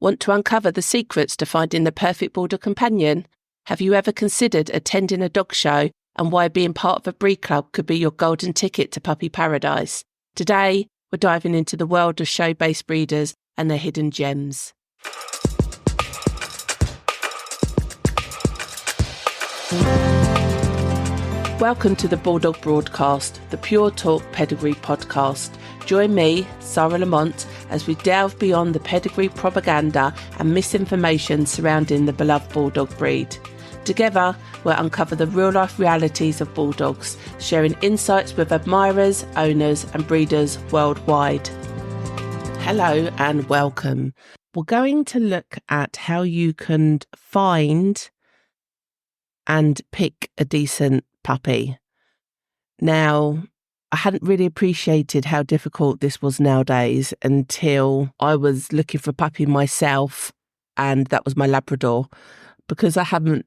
Want to uncover the secrets to finding the perfect Bulldog companion? Have you ever considered attending a dog show and why being part of a breed club could be your golden ticket to puppy paradise? Today, we're diving into the world of show-based breeders and their hidden gems. Welcome to the Bulldog Broadcast, the Pure Talk Pedigree podcast. Join me, Sarah Lamont, as we delve beyond the pedigree propaganda and misinformation surrounding the beloved Bulldog breed. Together, we'll uncover the real-life realities of Bulldogs, sharing insights with admirers, owners and breeders worldwide. Hello and welcome. We're going to look at how you can find and pick a decent puppy. Now, I hadn't really appreciated how difficult this was nowadays until I was looking for a puppy myself, and that was my Labrador, because I hadn't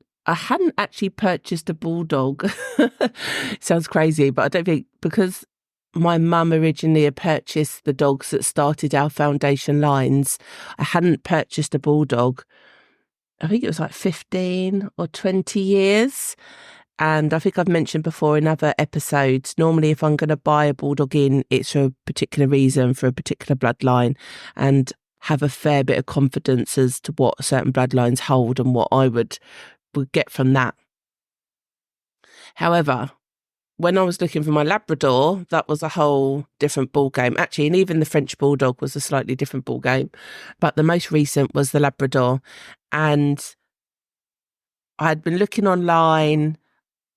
actually purchased a Bulldog. Sounds crazy, but I don't think, because my mum originally had purchased the dogs that started our foundation lines, I hadn't purchased a Bulldog. I think it was like 15 or 20 years. And I think I've mentioned before in other episodes, normally if I'm going to buy a Bulldog in, it's for a particular reason, for a particular bloodline, and have a fair bit of confidence as to what certain bloodlines hold and what I would get from that. However, when I was looking for my Labrador, that was a whole different ball game. Actually, and even the French Bulldog was a slightly different ball game. But the most recent was the Labrador. And I had been looking online.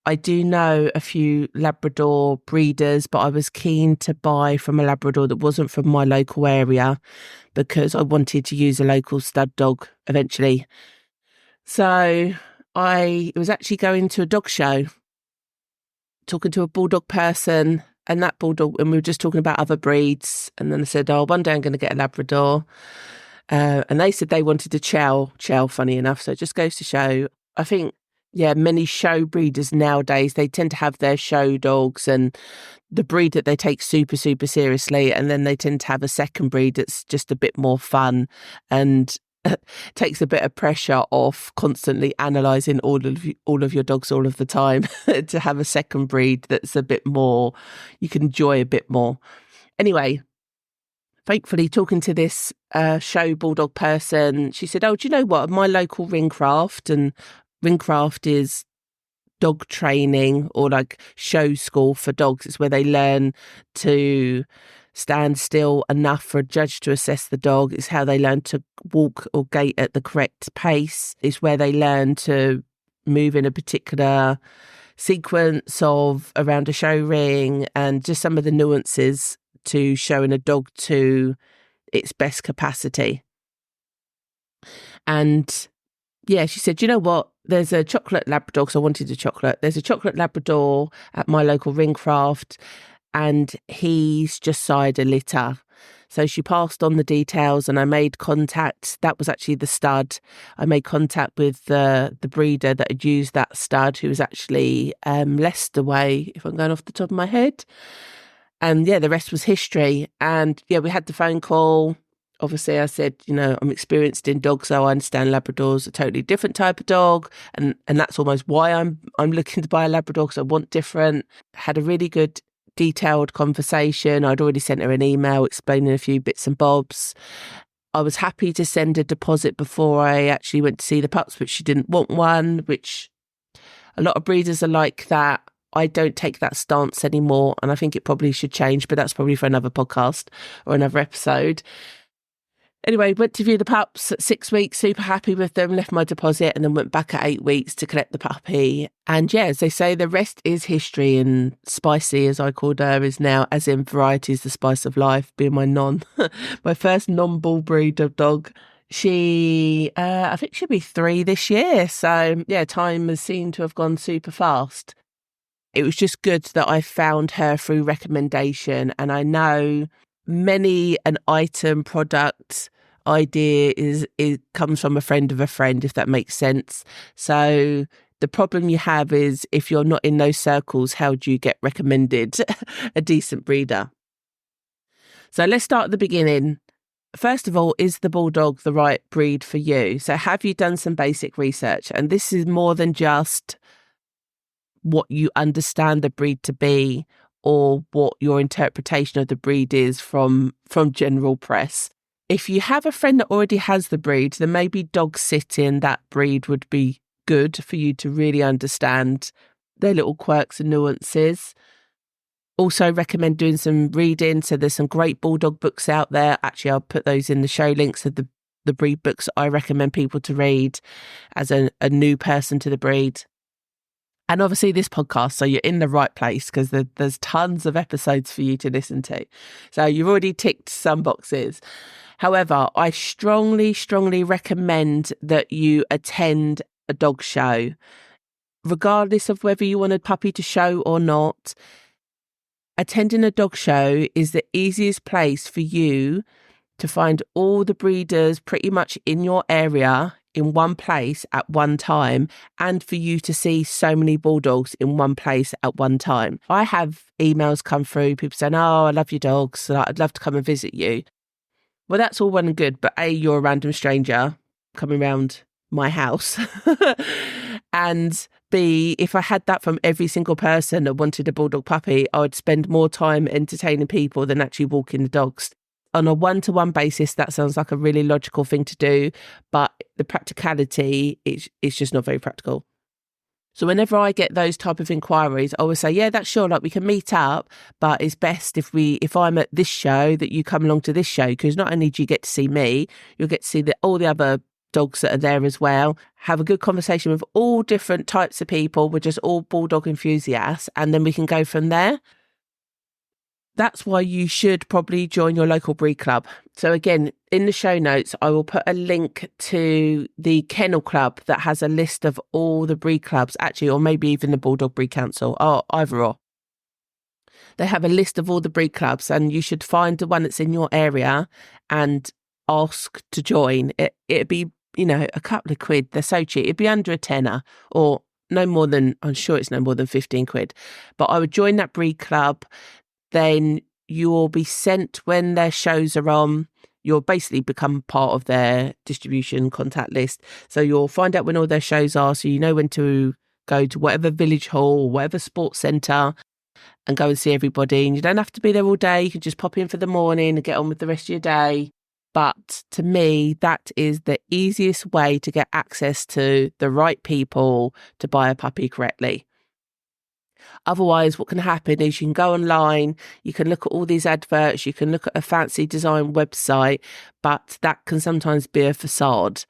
I do know a few Labrador breeders, but I was keen to buy from a Labrador that wasn't from my local area because I wanted to use a local stud dog eventually. So I was actually going to a dog show, talking to a Bulldog person, and that Bulldog, and we were just talking about other breeds. And then I said, one day I'm going to get a Labrador. And they said they wanted a chow, funny enough. So it just goes to show, I think, many show breeders nowadays, they tend to have their show dogs and the breed that they take super, super seriously. And then they tend to have a second breed that's just a bit more fun and takes a bit of pressure off constantly analysing all of your dogs all of the time to have a second breed that's a bit more, you can enjoy a bit more. Anyway, thankfully, talking to this show Bulldog person, she said, do you know what? My local Ringcraft, and Ringcraft is dog training or like show school for dogs. It's where they learn to stand still enough for a judge to assess the dog. It's how they learn to walk or gait at the correct pace. It's where they learn to move in a particular sequence of around a show ring, and just some of the nuances to showing a dog to its best capacity. And she said, you know what? There's a chocolate Labrador, because I wanted a chocolate. There's a chocolate Labrador at my local Ringcraft, and he's just sired a litter. So she passed on the details, and I made contact. That was actually the stud. I made contact with the breeder that had used that stud, who was actually Leicester way, if I'm going off the top of my head. And the rest was history. And we had the phone call. Obviously, I said, I'm experienced in dogs, so I understand Labrador's a totally different type of dog. And that's almost why I'm looking to buy a Labrador, because I want different. Had a really good detailed conversation. I'd already sent her an email explaining a few bits and bobs. I was happy to send a deposit before I actually went to see the pups, but she didn't want one, which a lot of breeders are like that. I don't take that stance anymore, and I think it probably should change, but that's probably for another podcast or another episode. Anyway, went to view the pups at 6 weeks, super happy with them, left my deposit, and then went back at 8 weeks to collect the puppy. And as they say, the rest is history. And Spicy, as I called her, is now, as in Variety is the spice of life, being my first non-bull breed of dog. She, I think she'll be 3 this year. So time has seemed to have gone super fast. It was just good that I found her through recommendation, and I know many an item, product, idea it comes from a friend of a friend, if that makes sense. So the problem you have is if you're not in those circles, how do you get recommended a decent breeder? So let's start at the beginning. first of all, is the Bulldog the right breed for you? So have you done some basic research? And this is more than just what you understand the breed to be or what your interpretation of the breed is from general press. If you have a friend that already has the breed, then maybe dog sitting that breed would be good for you to really understand their little quirks and nuances. Also recommend doing some reading. So there's some great Bulldog books out there. Actually, I'll put those in the show links of the breed books I recommend people to read as a new person to the breed. And obviously this podcast, so you're in the right place because there's tons of episodes for you to listen to. So you've already ticked some boxes. However, I strongly, strongly recommend that you attend a dog show, regardless of whether you want a puppy to show or not. Attending a dog show is the easiest place for you to find all the breeders pretty much in your area in one place at one time, and for you to see so many Bulldogs in one place at one time. I have emails come through, people saying, oh, I love your dogs, I'd love to come and visit you. Well, that's all well and good, but A, you're a random stranger coming around my house. And B, if I had that from every single person that wanted a Bulldog puppy, I would spend more time entertaining people than actually walking the dogs. On a one-to-one basis, that sounds like a really logical thing to do, but the practicality, it's just not very practical. So whenever I get those type of inquiries, I always say, yeah, that's sure, like we can meet up, but it's best if I'm at this show that you come along to this show, because not only do you get to see me, you'll get to see all the other dogs that are there as well, have a good conversation with all different types of people. We're just all Bulldog enthusiasts, and then we can go from there. That's why you should probably join your local breed club. So again, in the show notes, I will put a link to the Kennel Club that has a list of all the breed clubs, actually, or maybe even the Bulldog Breed Council, or either or. They have a list of all the breed clubs, and you should find the one that's in your area and ask to join. It'd be, a couple of quid. They're so cheap. It'd be under a tenner, or no more than, I'm sure it's no more than 15 quid. But I would join that breed club. Then you will be sent when their shows are on. You'll basically become part of their distribution contact list. So you'll find out when all their shows are, so you know when to go to whatever village hall or whatever sports centre and go and see everybody. And you don't have to be there all day. You can just pop in for the morning and get on with the rest of your day. But to me, that is the easiest way to get access to the right people to buy a puppy correctly. Otherwise, what can happen is you can go online, you can look at all these adverts, you can look at a fancy design website, but that can sometimes be a facade.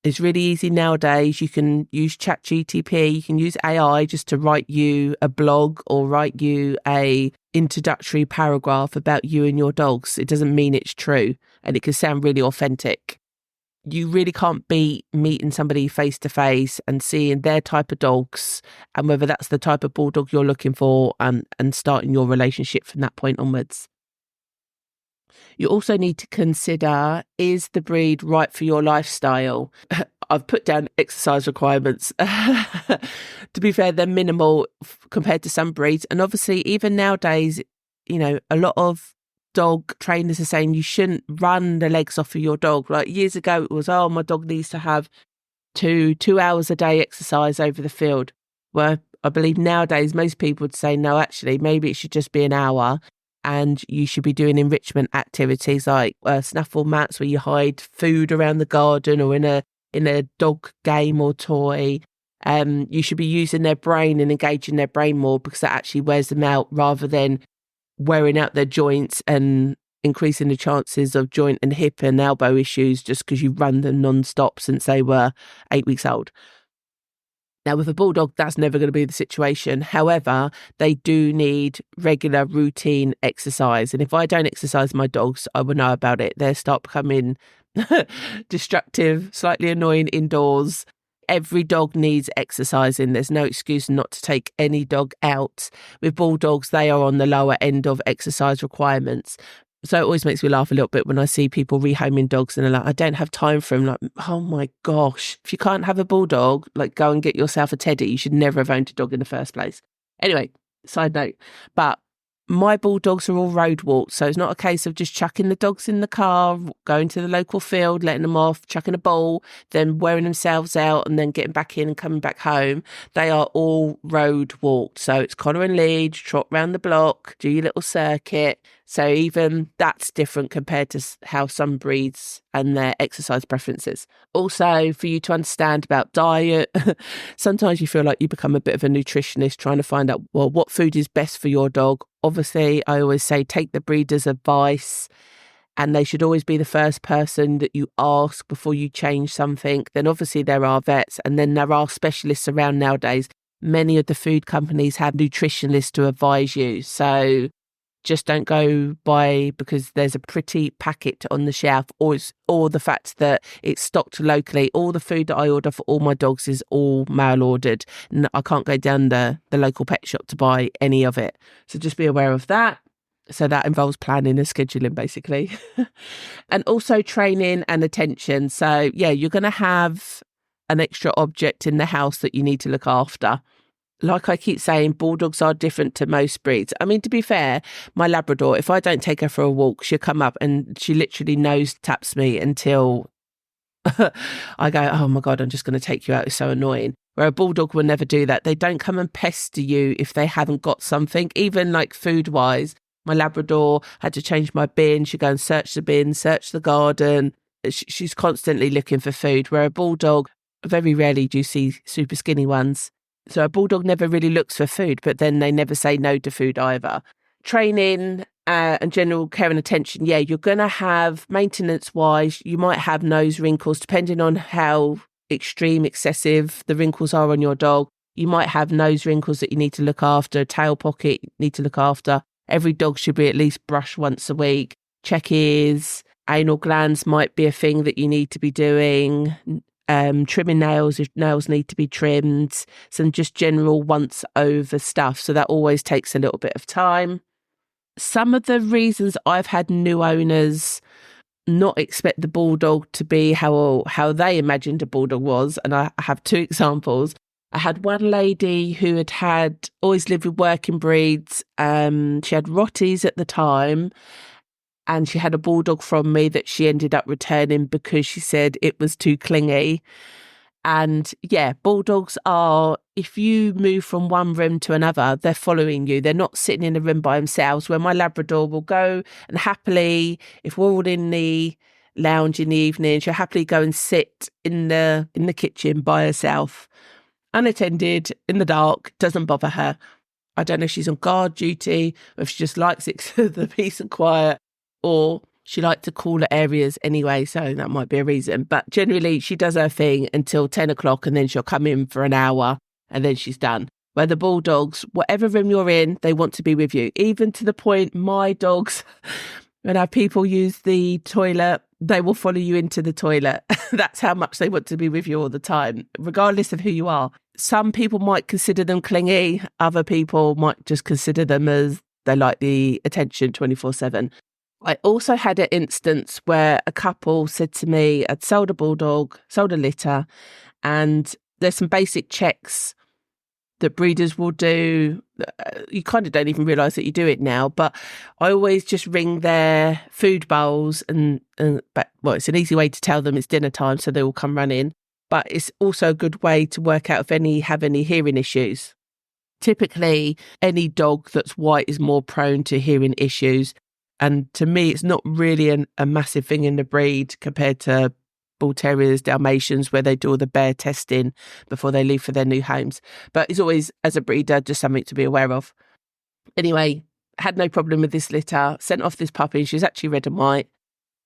It's really easy nowadays. You can use ChatGPT, you can use AI just to write you a blog or write you a introductory paragraph about you and your dogs. It doesn't mean it's true, and it can sound really authentic. You really can't beat meeting somebody face to face and seeing their type of dogs and whether that's the type of Bulldog you're looking for, and starting your relationship from that point onwards. You also need to consider, is the breed right for your lifestyle? I've put down exercise requirements. To be fair, they're minimal compared to some breeds. And obviously, even nowadays, a lot of dog trainers are saying you shouldn't run the legs off of your dog. Like years ago, it was, my dog needs to have two hours a day exercise over the field. Well, I believe nowadays most people would say, no, actually, maybe it should just be an hour. And you should be doing enrichment activities like snaffle mats where you hide food around the garden, or in a dog game or toy. You should be using their brain and engaging their brain more, because that actually wears them out rather than wearing out their joints and increasing the chances of joint and hip and elbow issues just because you run them non-stop since they were 8 weeks old. Now, with a Bulldog, that's never going to be the situation. However, they do need regular routine exercise. And if I don't exercise my dogs, I will know about it. They'll start becoming destructive, slightly annoying indoors. Every dog needs exercising. There's no excuse not to take any dog out. With Bulldogs, they are on the lower end of exercise requirements. So it always makes me laugh a little bit when I see people rehoming dogs and they're like, I don't have time for him. Like, oh my gosh, if you can't have a Bulldog, like go and get yourself a teddy. You should never have owned a dog in the first place. Anyway, side note. But My bulldogs are all road walks, so it's not a case of just chucking the dogs in the car, going to the local field, letting them off, chucking a ball, then wearing themselves out and then getting back in and coming back home. They are all road walked. So it's collar and lead, trot round the block, do your little circuit. So even that's different compared to how some breeds and their exercise preferences. Also, for you to understand about diet, sometimes you feel like you become a bit of a nutritionist trying to find out, well, what food is best for your dog. Obviously, I always say take the breeder's advice, and they should always be the first person that you ask before you change something. Then obviously there are vets, and then there are specialists around nowadays. Many of the food companies have nutritionists to advise you. So just don't go by because there's a pretty packet on the shelf or the fact that it's stocked locally. All the food that I order for all my dogs is all mail ordered. And I can't go down the local pet shop to buy any of it. So just be aware of that. So that involves planning and scheduling, basically. And also training and attention. So yeah, you're going to have an extra object in the house that you need to look after. Like I keep saying, bulldogs are different to most breeds. I mean, to be fair, my Labrador, if I don't take her for a walk, she'll come up and she literally nose taps me until I go, oh my God, I'm just going to take you out. It's so annoying. Where a bulldog will never do that. They don't come and pester you if they haven't got something, even like food wise. My Labrador had to change my bin. She'd go and search the bin, search the garden. She's constantly looking for food. Where a bulldog, very rarely do you see super skinny ones. So a bulldog never really looks for food, but then they never say no to food either. Training and general care and attention, yeah, you're going to have maintenance-wise, you might have nose wrinkles, depending on how extreme, excessive the wrinkles are on your dog. You might have nose wrinkles that you need to look after, tail pocket you need to look after. Every dog should be at least brushed once a week. Check ears, anal glands might be a thing that you need to be doing. Trimming nails if nails need to be trimmed, some just general once over stuff. So that always takes a little bit of time. Some of the reasons I've had new owners not expect the bulldog to be how they imagined a bulldog was, and I have two examples. I had one lady who had always lived with working breeds. She had Rotties at the time. And she had a bulldog from me that she ended up returning because she said it was too clingy. And yeah, bulldogs are, if you move from one room to another, they're following you. They're not sitting in a room by themselves. Where my Labrador will go and happily, if we're all in the lounge in the evening, she'll happily go and sit in the kitchen by herself, unattended, in the dark, doesn't bother her. I don't know if she's on guard duty or if she just likes it, the peace and quiet. Or she likes to cooler areas anyway, so that might be a reason. But generally, she does her thing until 10 o'clock and then she'll come in for an hour and then she's done. Where the bulldogs, whatever room you're in, they want to be with you. Even to the point, my dogs, when our people use the toilet, they will follow you into the toilet. That's how much they want to be with you all the time, regardless of who you are. Some people might consider them clingy. Other people might just consider them as they like the attention 24/7. I also had an instance where a couple said to me, I'd sold a bulldog, sold a litter, and there's some basic checks that breeders will do. You kind of don't even realise that you do it now, but I always just ring their food bowls but it's an easy way to tell them it's dinner time, so they will come running. But it's also a good way to work out if any have any hearing issues. Typically, any dog that's white is more prone to hearing issues. And to me, it's not really a massive thing in the breed compared to Bull Terriers, Dalmatians, where they do all the bear testing before they leave for their new homes. But it's always, as a breeder, just something to be aware of. Anyway, had no problem with this litter, sent off this puppy. She was actually red and white.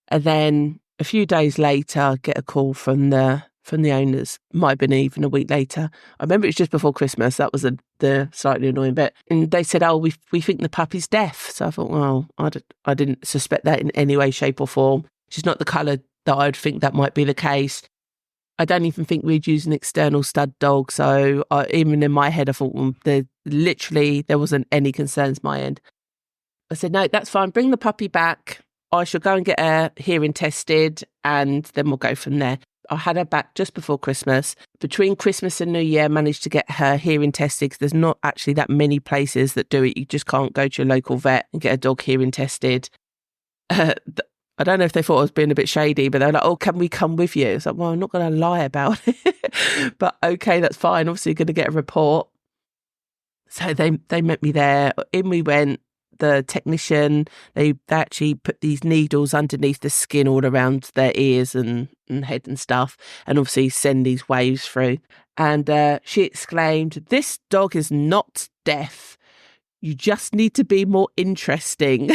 And then a few days later, get a call from the owners. Might have been even a week later. I remember it was just before Christmas. That was the slightly annoying bit. And they said, oh, we think the puppy's deaf. So I thought, well, I didn't suspect that in any way, shape or form. She's not the colour that I'd think that might be the case. I don't even think we'd use an external stud dog. So even in my head, I thought, well, there wasn't any concerns my end. I said, no, that's fine. Bring the puppy back. I shall go and get her hearing tested and then we'll go from there. I had her back just before Christmas. Between Christmas and New Year, I managed to get her hearing tested, because there's not actually that many places that do it. You just can't go to your local vet and get a dog hearing tested. I don't know if they thought I was being a bit shady, but they were like, oh, can we come with you? It's like, well, I'm not going to lie about it. But okay, that's fine. Obviously, you're going to get a report. So they met me there. In we went. The technician, they actually put these needles underneath the skin all around their ears and head and stuff, and obviously send these waves through. And she exclaimed, "This dog is not deaf. You just need to be more interesting."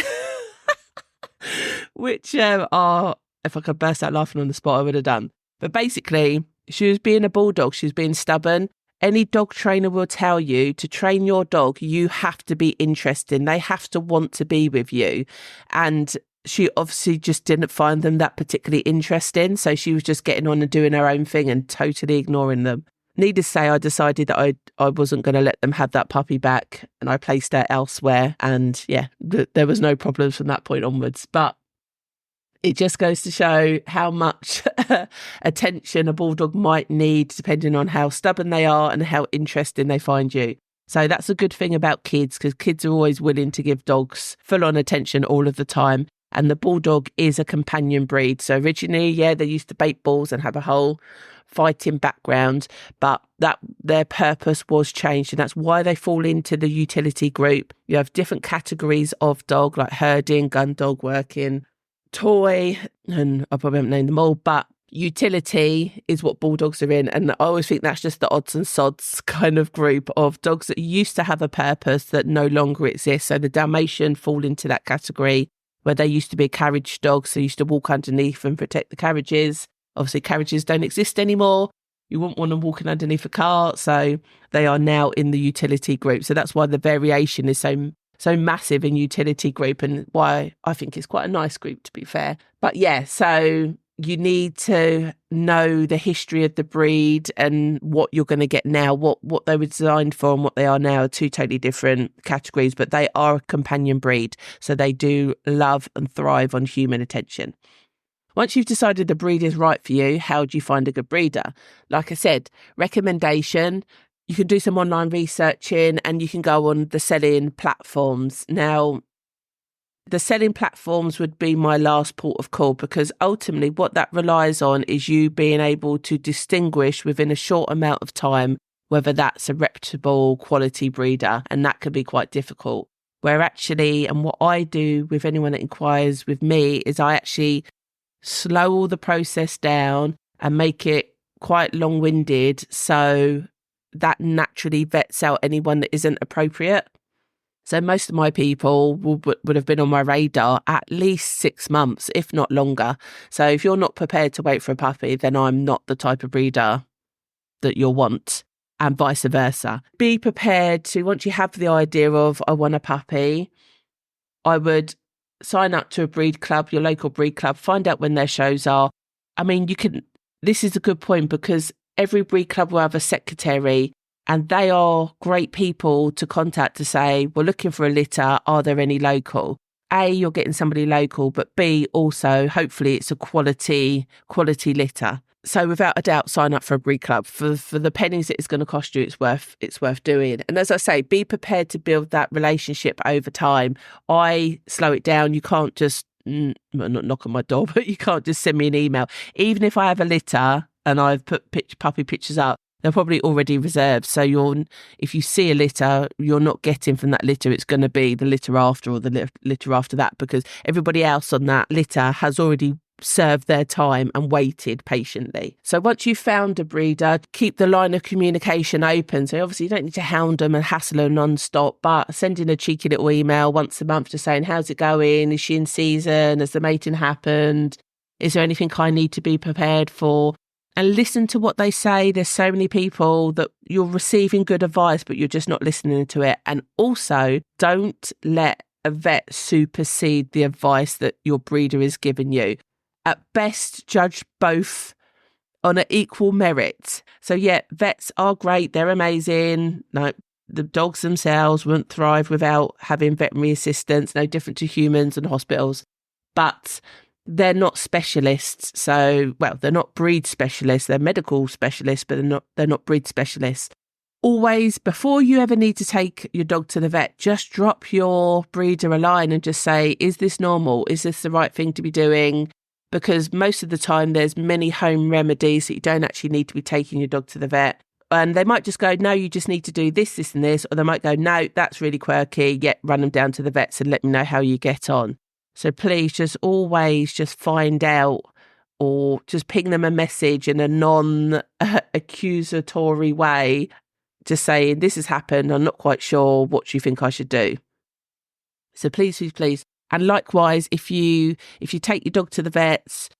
Which if I could burst out laughing on the spot, I would have done. But basically, she was being a bulldog. She was being stubborn. Any dog trainer will tell you, to train your dog, you have to be interesting. They have to want to be with you. And she obviously just didn't find them that particularly interesting. So she was just getting on and doing her own thing and totally ignoring them. Needless to say, I decided that I wasn't going to let them have that puppy back, and I placed her elsewhere. And yeah, there was no problems from that point onwards. But it just goes to show how much attention a bulldog might need, depending on how stubborn they are and how interesting they find you. So that's a good thing about kids, because kids are always willing to give dogs full-on attention all of the time. And the bulldog is a companion breed. So originally, yeah, they used to bait balls and have a whole fighting background, but that their purpose was changed, and that's why they fall into the utility group. You have different categories of dog, like herding, gun dog, working, toy, and I probably haven't named them all, but utility is what bulldogs are in. And I always think that's just the odds and sods kind of group of dogs that used to have a purpose that no longer exists. So the Dalmatian fall into that category, where they used to be a carriage dog, so they used to walk underneath and protect the carriages. Obviously, carriages don't exist anymore. You wouldn't want them walking underneath a car, so they are now in the utility group. So that's why the variation is so massive in utility group, and why I think it's quite a nice group, to be fair. But yeah, so you need to know the history of the breed and what you're going to get now. What they were designed for and what they are now are two totally different categories, but they are a companion breed. So they do love and thrive on human attention. Once you've decided the breed is right for you, how do you find a good breeder? Like I said, recommendation. You can do some online researching, and you can go on the selling platforms. Now, the selling platforms would be my last port of call, because ultimately what that relies on is you being able to distinguish within a short amount of time whether that's a reputable quality breeder, and that can be quite difficult. Where actually, and what I do with anyone that inquires with me, is I actually slow all the process down and make it quite long-winded, so that naturally vets out anyone that isn't appropriate. So most of my people would have been on my radar at least 6 months, if not longer. So if you're not prepared to wait for a puppy, then I'm not the type of breeder that you'll want, and vice versa. Be prepared to, once you have the idea of, I want a puppy, I would sign up to a breed club, your local breed club, find out when their shows are. I mean, this is a good point, because every breed club will have a secretary, and they are great people to contact to say, we're looking for a litter, are there any local? A, you're getting somebody local, but B, also, hopefully it's a quality litter. So without a doubt, sign up for a breed club. For the pennies that it's going to cost you, it's worth doing. And as I say, be prepared to build that relationship over time. I slow it down. You can't just, not knock on my door, but you can't just send me an email. Even if I have a litter and I've put puppy pictures up, they're probably already reserved. So if you see a litter, you're not getting from that litter. It's going to be the litter after, or the litter after that, because everybody else on that litter has already served their time and waited patiently. So once you've found a breeder, keep the line of communication open. So obviously you don't need to hound them and hassle them non-stop, but sending a cheeky little email once a month just saying, how's it going? Is she in season? Has the mating happened? Is there anything I need to be prepared for? And listen to what they say. There's so many people that you're receiving good advice, but you're just not listening to it. And also, don't let a vet supersede the advice that your breeder is giving you. At best, judge both on an equal merit. So yeah, vets are great. They're amazing. Like, the dogs themselves wouldn't thrive without having veterinary assistance, no different to humans and hospitals. But they're not specialists. So, well, they're not breed specialists. They're medical specialists, but they're not breed specialists. Always, before you ever need to take your dog to the vet, just drop your breeder a line and just say, is this normal? Is this the right thing to be doing? Because most of the time there's many home remedies that you don't actually need to be taking your dog to the vet. And they might just go, no, you just need to do this, this and this. Or they might go, no, that's really quirky. Yet run them down to the vets and let me know how you get on. So please just always just find out, or just ping them a message in a non-accusatory way, just saying, this has happened, I'm not quite sure, what do you think I should do? So please, please, please. And likewise, if you take your dog to the vets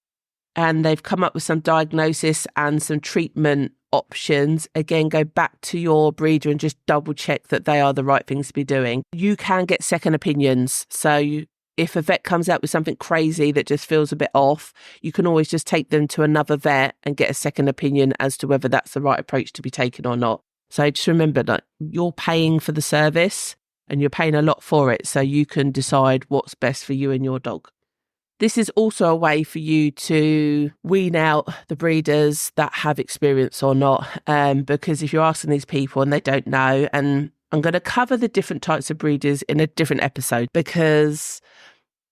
and they've come up with some diagnosis and some treatment options, again, go back to your breeder and just double check that they are the right things to be doing. You can get second opinions. So if a vet comes out with something crazy that just feels a bit off, you can always just take them to another vet and get a second opinion as to whether that's the right approach to be taken or not. So just remember that you're paying for the service and you're paying a lot for it, so you can decide what's best for you and your dog. This is also a way for you to wean out the breeders that have experience or not, because if you're asking these people and they don't know, and I'm going to cover the different types of breeders in a different episode, because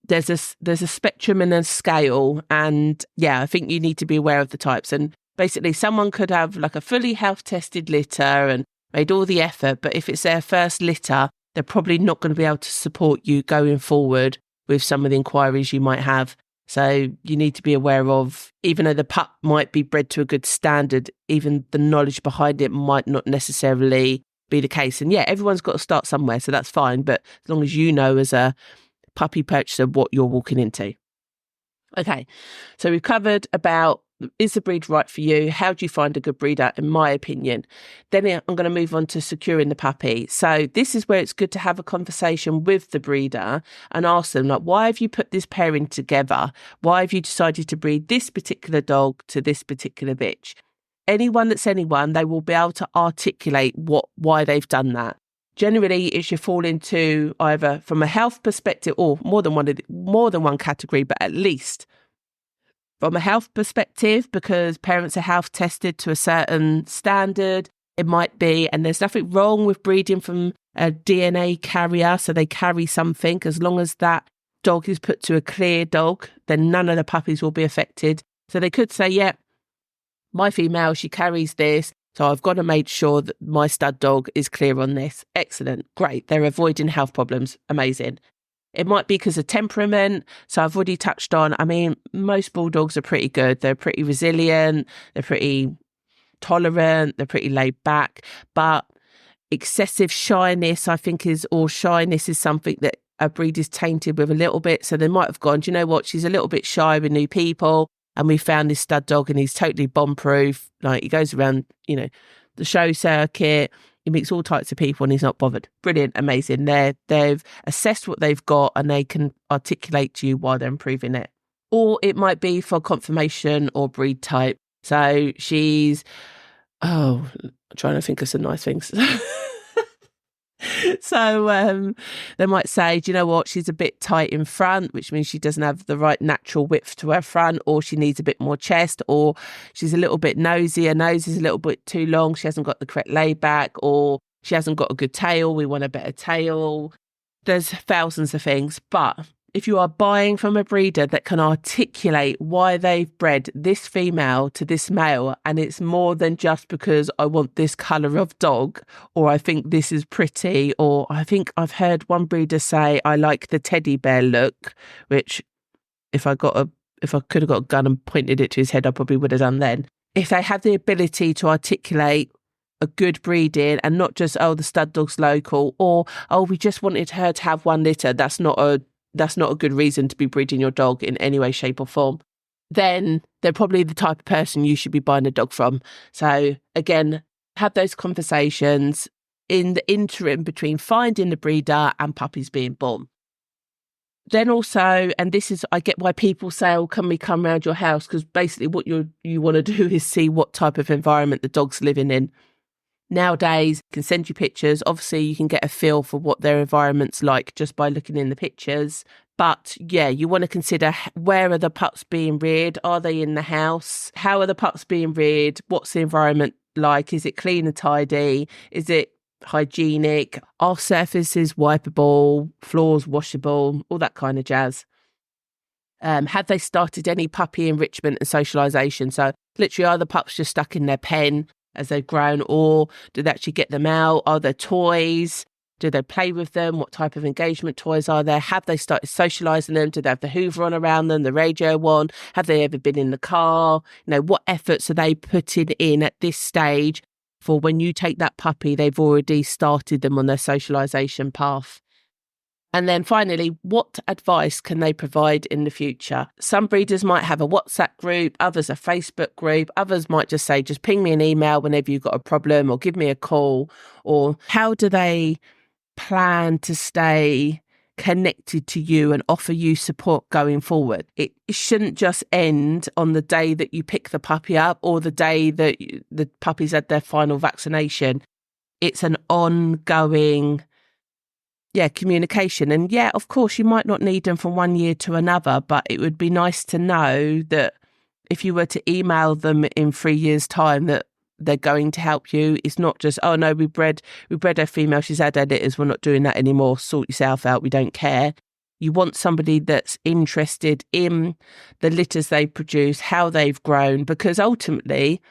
there's a spectrum and a scale, and yeah, I think you need to be aware of the types. And basically, someone could have like a fully health-tested litter and made all the effort, but if it's their first litter, they're probably not going to be able to support you going forward with some of the inquiries you might have. So you need to be aware of, even though the pup might be bred to a good standard, even the knowledge behind it might not necessarily be the case. And yeah, everyone's got to start somewhere, so that's fine. But as long as you know as a puppy purchaser what you're walking into. Okay, so we've covered about, is the breed right for you? How do you find a good breeder, in my opinion? Then I'm going to move on to securing the puppy. So this is where it's good to have a conversation with the breeder and ask them, like, why have you put this pairing together? Why have you decided to breed this particular dog to this particular bitch? Anyone that's anyone, they will be able to articulate why they've done that. Generally, it should fall into either from a health perspective, or more than one category, but at least from a health perspective, because parents are health tested to a certain standard. It might be, and there's nothing wrong with breeding from a DNA carrier, so they carry something. As long as that dog is put to a clear dog, then none of the puppies will be affected. So they could say, yeah, my female, she carries this, so I've got to make sure that my stud dog is clear on this. Excellent, great. They're avoiding health problems. Amazing. It might be because of temperament. So I've already touched on, I mean, most bulldogs are pretty good. They're pretty resilient. They're pretty tolerant. They're pretty laid back. But excessive shyness, I think, shyness is something that a breed is tainted with a little bit. So they might have gone, do you know what? She's a little bit shy with new people. And we found this stud dog and he's totally bomb-proof. Like, he goes around, the show circuit. He meets all types of people and he's not bothered. Brilliant, amazing. They've assessed what they've got and they can articulate to you why they're improving it. Or it might be for conformation or breed type. So she's, I'm trying to think of some nice things. So they might say, do you know what, she's a bit tight in front, which means she doesn't have the right natural width to her front, or she needs a bit more chest, or she's a little bit nosy, her nose is a little bit too long, she hasn't got the correct lay back, or she hasn't got a good tail, we want a better tail. There's thousands of things, but if you are buying from a breeder that can articulate why they've bred this female to this male, and it's more than just because I want this colour of dog, or I think this is pretty, or I think I've heard one breeder say, I like the teddy bear look, which if I could have got a gun and pointed it to his head, I probably would have done then. If they have the ability to articulate a good breeding and not just, the stud dog's local, or, we just wanted her to have one litter, that's not a good reason to be breeding your dog in any way, shape or form, then they're probably the type of person you should be buying a dog from. So again, have those conversations in the interim between finding the breeder and puppies being born. Then also, and this is, I get why people say, can we come round your house? Because basically what you want to do is see what type of environment the dog's living in. Nowadays, you can send you pictures. Obviously, you can get a feel for what their environment's like just by looking in the pictures. But yeah, you want to consider where are the pups being reared? Are they in the house? How are the pups being reared? What's the environment like? Is it clean and tidy? Is it hygienic? Are surfaces wipeable? Floors washable? All that kind of jazz. Have they started any puppy enrichment and socialisation? So literally, are the pups just stuck in their pen as they've grown, or do they actually get them out? Are there toys? Do they play with them? What type of engagement toys are there? Have they started socialising them? Do they have the Hoover on around them, the radio on? Have they ever been in the car? What efforts are they putting in at this stage for when you take that puppy, they've already started them on their socialisation path? And then finally, what advice can they provide in the future? Some breeders might have a WhatsApp group, others a Facebook group, others might just say, just ping me an email whenever you've got a problem or give me a call. Or how do they plan to stay connected to you and offer you support going forward? It shouldn't just end on the day that you pick the puppy up or the day that the puppy's had their final vaccination. It's an ongoing communication. And of course, you might not need them from one year to another, but it would be nice to know that if you were to email them in 3 years' time, that they're going to help you. It's not just, oh no, we bred her female, she's had her litters, we're not doing that anymore, sort yourself out, we don't care. You want somebody that's interested in the litters they produce, how they've grown, because ultimately,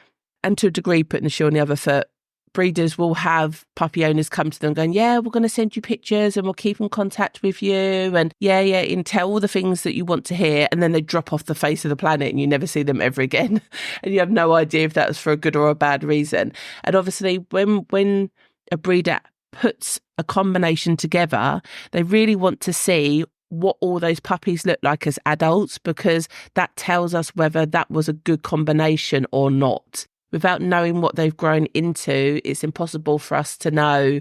and to a degree putting the shoe on the other foot, breeders will have puppy owners come to them going, we're going to send you pictures and we'll keep in contact with you and and tell all the things that you want to hear, and then they drop off the face of the planet and you never see them ever again and you have no idea if that was for a good or a bad reason. And obviously when a breeder puts a combination together, they really want to see what all those puppies look like as adults, because that tells us whether that was a good combination or not. Without knowing what they've grown into, it's impossible for us to know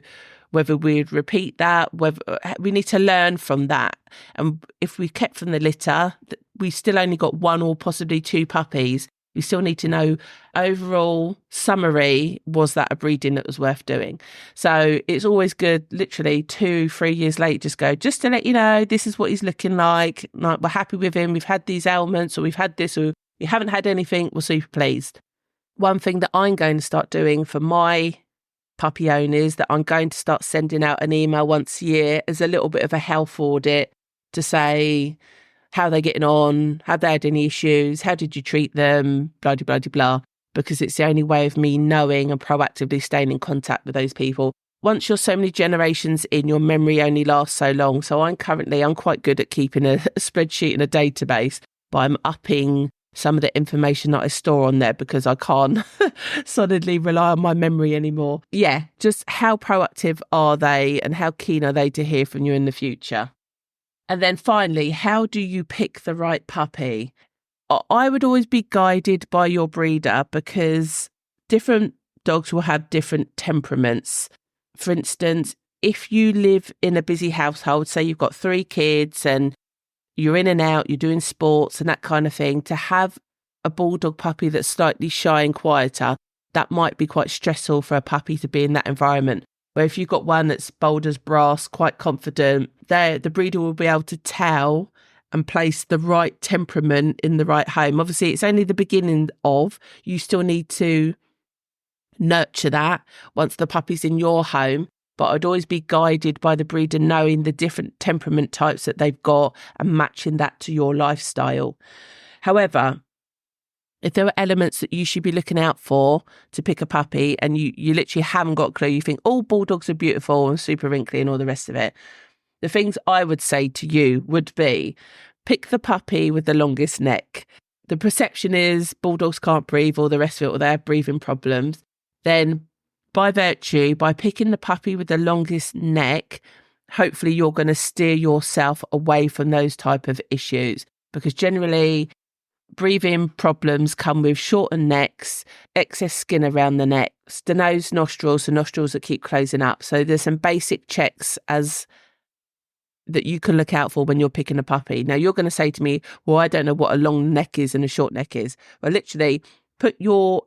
whether we'd repeat that, whether we need to learn from that. And if we kept from the litter, we still only got one or possibly two puppies. We still need to know overall summary, was that a breeding that was worth doing? So it's always good, literally 2-3 years late, just to let you know, this is what he's looking like. We're happy with him. We've had these ailments, or we've had this, or we haven't had anything. We're super pleased. One thing that I'm going to start doing for my puppy owners, that I'm going to start sending out an email once a year as a little bit of a health audit to say how they're getting on, have they had any issues, how did you treat them, blah, blah, blah, blah, because it's the only way of me knowing and proactively staying in contact with those people. Once you're so many generations in, your memory only lasts so long. So I'm quite good at keeping a spreadsheet and a database, but I'm upping some of the information that I store on there because I can't solidly rely on my memory anymore. Just how proactive are they and how keen are they to hear from you in the future? And then finally, how do you pick the right puppy? I would always be guided by your breeder, because different dogs will have different temperaments. For instance, if you live in a busy household, say you've got 3 kids and you're in and out, you're doing sports and that kind of thing, to have a bulldog puppy that's slightly shy and quieter, that might be quite stressful for a puppy to be in that environment. Where if you've got one that's bold as brass, quite confident, the breeder will be able to tell and place the right temperament in the right home. Obviously, it's only the beginning of, you still need to nurture that once the puppy's in your home. But I'd always be guided by the breeder knowing the different temperament types that they've got and matching that to your lifestyle. However, if there are elements that you should be looking out for to pick a puppy and you literally haven't got a clue, you think all bulldogs are beautiful and super wrinkly and all the rest of it, the things I would say to you would be, pick the puppy with the longest neck. The perception is bulldogs can't breathe or the rest of it, or they have breathing problems. Then by picking the puppy with the longest neck, hopefully you're going to steer yourself away from those type of issues, because generally breathing problems come with shortened necks, excess skin around the neck, the nose, nostrils, the nostrils that keep closing up. So there's some basic checks that you can look out for when you're picking a puppy. Now you're going to say to me, well, I don't know what a long neck is and a short neck is. Well, literally, put your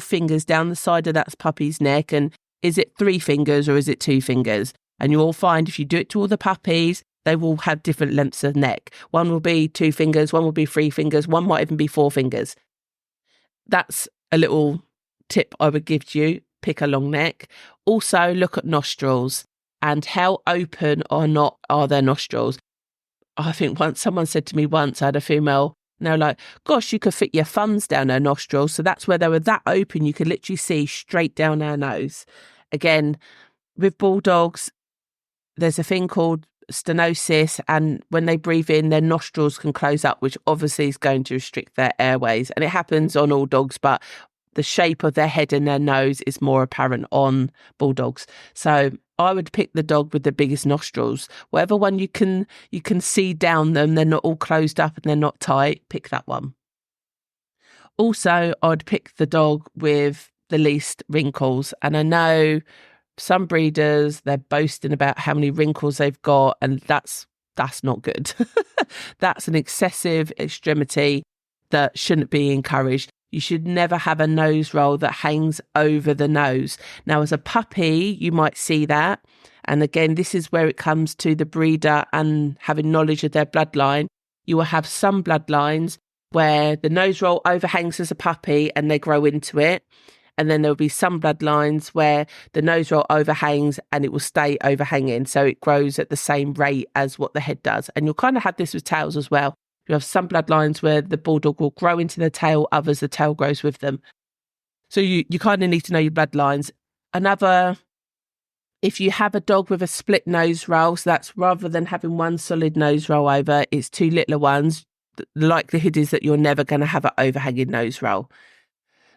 fingers down the side of that puppy's neck, and is it 3 fingers or is it 2 fingers? And you'll find if you do it to all the puppies, they will have different lengths of neck. One will be 2 fingers, one will be 3 fingers, one might even be 4 fingers. That's a little tip I would give to you. Pick a long neck. Also, look at nostrils and how open or not are their nostrils. I think someone said to me once, I had a female, and they were like, gosh, you could fit your thumbs down her nostrils. So that's where they were that open. You could literally see straight down her nose. Again, with bulldogs, there's a thing called stenosis, and when they breathe in, their nostrils can close up, which obviously is going to restrict their airways. And it happens on all dogs, but the shape of their head and their nose is more apparent on bulldogs. So I would pick the dog with the biggest nostrils. Whatever one you can see down them, they're not all closed up and they're not tight, pick that one. Also, I'd pick the dog with the least wrinkles. And I know some breeders, they're boasting about how many wrinkles they've got, and that's not good. That's an excessive extremity that shouldn't be encouraged. You should never have a nose roll that hangs over the nose. Now, as a puppy, you might see that. And again, this is where it comes to the breeder and having knowledge of their bloodline. You will have some bloodlines where the nose roll overhangs as a puppy and they grow into it. And then there'll be some bloodlines where the nose roll overhangs and it will stay overhanging. So it grows at the same rate as what the head does. And you'll kind of have this with tails as well. You have some bloodlines where the bulldog will grow into the tail, others the tail grows with them. So you kind of need to know your bloodlines. If you have a dog with a split nose roll, so that's rather than having one solid nose roll over, it's 2 littler ones, the likelihood is that you're never going to have an overhanging nose roll.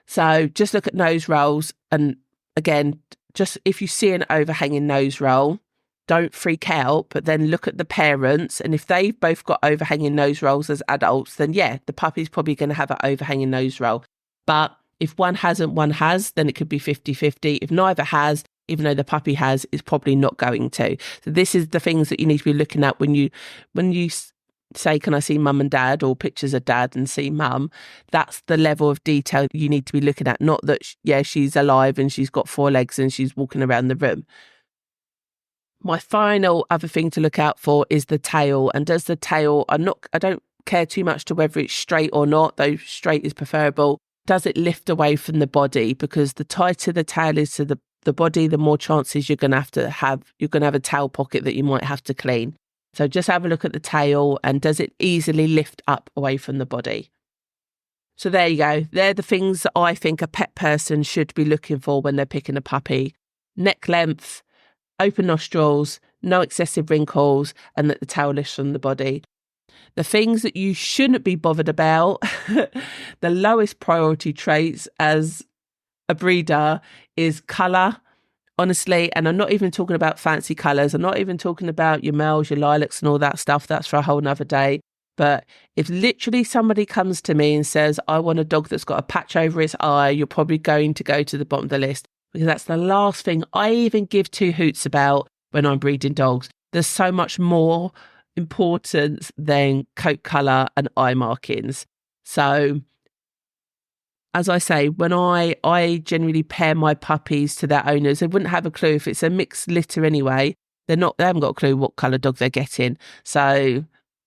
So just look at nose rolls. And again, just if you see an overhanging nose roll, don't freak out, but then look at the parents. And if they've both got overhanging nose rolls as adults, then yeah, the puppy's probably going to have an overhanging nose roll. But if one hasn't, one has, then it could be 50-50. If neither has, even though the puppy has, it's probably not going to. So this is the things that you need to be looking at when you say, can I see mum and dad, or pictures of dad and see mum? That's the level of detail you need to be looking at. Not that, she's alive and she's got 4 legs and she's walking around the room. My final other thing to look out for is the tail. And does the tail, I don't care too much to whether it's straight or not, though straight is preferable. Does it lift away from the body? Because the tighter the tail is to the body, the more chances you're going to have a tail pocket that you might have to clean. So just have a look at the tail, and does it easily lift up away from the body? So there you go. They're the things that I think a pet person should be looking for when they're picking a puppy. Neck length, open nostrils, no excessive wrinkles, and that the tail lifts from the body. The things that you shouldn't be bothered about, the lowest priority traits as a breeder is colour, honestly. And I'm not even talking about fancy colours. I'm not even talking about your males, your lilacs and all that stuff. That's for a whole nother day. But if literally somebody comes to me and says, I want a dog that's got a patch over its eye, you're probably going to go to the bottom of the list, because that's the last thing I even give 2 hoots about when I'm breeding dogs. There's so much more importance than coat colour and eye markings. So as I say, when I generally pair my puppies to their owners, they wouldn't have a clue if it's a mixed litter anyway. They haven't got a clue what colour dog they're getting. So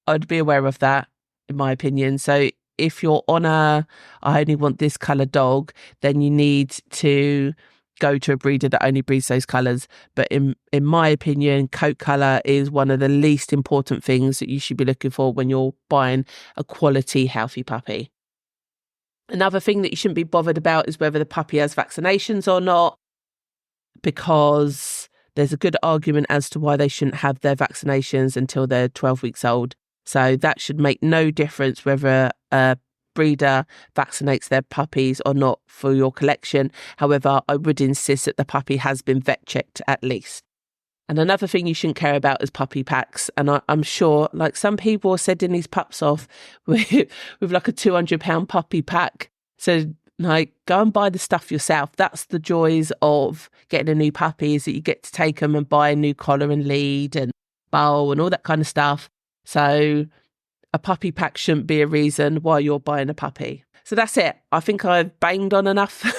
I'd be aware of that, in my opinion. So if you're on I only want this colour dog, then you need to go to a breeder that only breeds those colours. But in my opinion, coat colour is one of the least important things that you should be looking for when you're buying a quality, healthy puppy. Another thing that you shouldn't be bothered about is whether the puppy has vaccinations or not, because there's a good argument as to why they shouldn't have their vaccinations until they're 12 weeks old. So that should make no difference whether a breeder vaccinates their puppies or not for your collection. However, I would insist that the puppy has been vet checked at least. And another thing you shouldn't care about is puppy packs. And I'm sure, like, some people are sending these pups off with like a £200 puppy pack. So like, go and buy the stuff yourself. That's the joys of getting a new puppy, is that you get to take them and buy a new collar and lead and bowl and all that kind of stuff. So a puppy pack shouldn't be a reason why you're buying a puppy. So that's it. I think I've banged on enough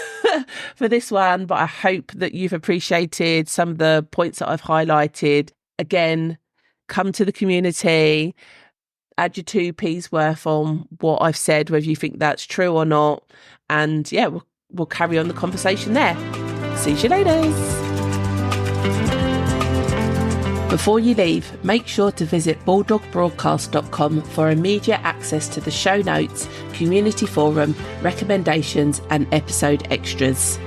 for this one, but I hope that you've appreciated some of the points that I've highlighted. Again, come to the community, add your 2p's worth on what I've said, whether you think that's true or not. And yeah, we'll carry on the conversation there. See you later. Before you leave, make sure to visit bulldogbroadcast.com for immediate access to the show notes, community forum, recommendations and episode extras.